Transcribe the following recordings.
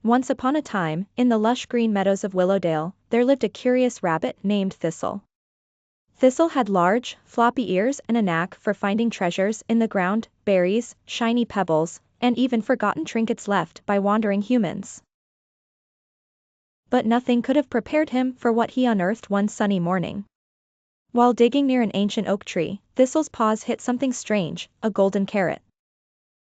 Once upon a time, in the lush green meadows of Willowdale, there lived a curious rabbit named Thistle. Thistle had large, floppy ears and a knack for finding treasures in the ground, berries, shiny pebbles, and even forgotten trinkets left by wandering humans. But nothing could have prepared him for what he unearthed one sunny morning. While digging near an ancient oak tree, Thistle's paws hit something strange, a golden carrot.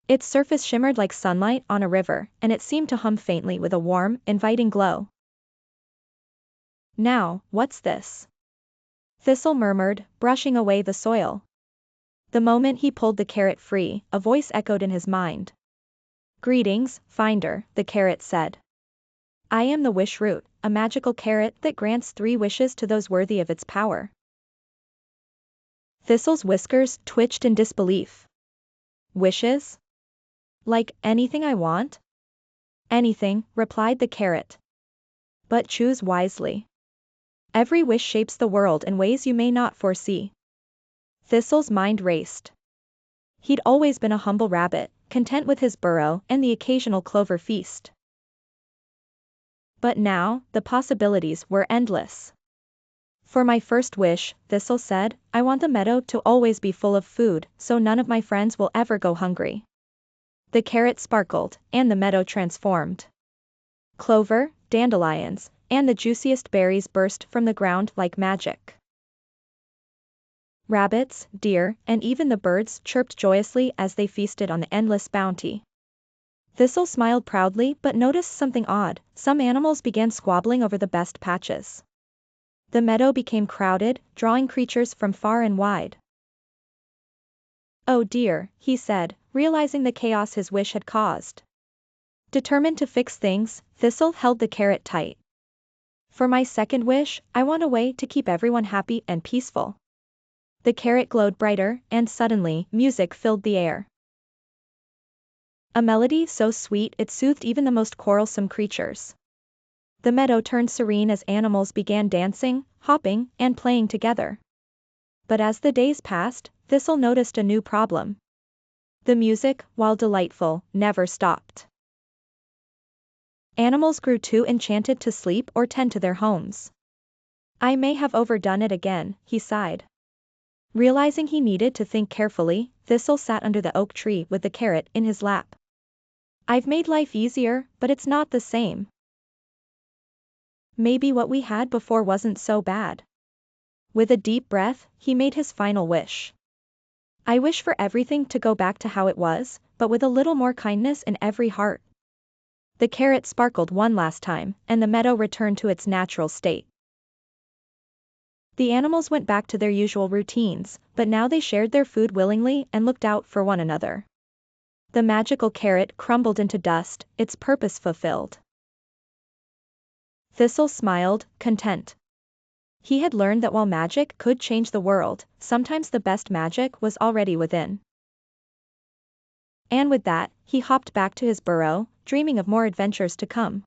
Its surface shimmered like sunlight on a river, and it seemed to hum faintly with a warm, inviting glow. "Now, what's this?" Thistle murmured, brushing away the soil. The moment he pulled the carrot free, a voice echoed in his mind. "Greetings, finder," the carrot said. "I am the wish root, a magical carrot that grants 3 wishes to those worthy of its power." Thistle's whiskers twitched in disbelief. "Wishes? Like anything I want?" "Anything," replied the carrot. "But choose wisely. Every wish shapes the world in ways you may not foresee." Thistle's mind raced. He'd always been a humble rabbit, content with his burrow and the occasional clover feast. But now, the possibilities were endless. "For my first wish," Thistle said, "I want the meadow to always be full of food, so none of my friends will ever go hungry." The carrot sparkled, and the meadow transformed. Clover, dandelions, and the juiciest berries burst from the ground like magic. Rabbits, deer, and even the birds chirped joyously as they feasted on the endless bounty. Thistle smiled proudly but noticed something odd. Some animals began squabbling over the best patches. The meadow became crowded, drawing creatures from far and wide. "Oh dear," he said, realizing the chaos his wish had caused. Determined to fix things, Thistle held the carrot tight. "For my second wish, I want a way to keep everyone happy and peaceful." The carrot glowed brighter, and suddenly, music filled the air. A melody so sweet it soothed even the most quarrelsome creatures. The meadow turned serene as animals began dancing, hopping, and playing together. But as the days passed, Thistle noticed a new problem. The music, while delightful, never stopped. Animals grew too enchanted to sleep or tend to their homes. "I may have overdone it again," he sighed. Realizing he needed to think carefully, Thistle sat under the oak tree with the carrot in his lap. "I've made life easier, but it's not the same. Maybe what we had before wasn't so bad." With a deep breath, he made his final wish. "I wish for everything to go back to how it was, but with a little more kindness in every heart." The carrot sparkled one last time, and the meadow returned to its natural state. The animals went back to their usual routines, but now they shared their food willingly and looked out for one another. The magical carrot crumbled into dust, its purpose fulfilled. Thistle smiled, content. He had learned that while magic could change the world, sometimes the best magic was already within. And with that, he hopped back to his burrow, dreaming of more adventures to come.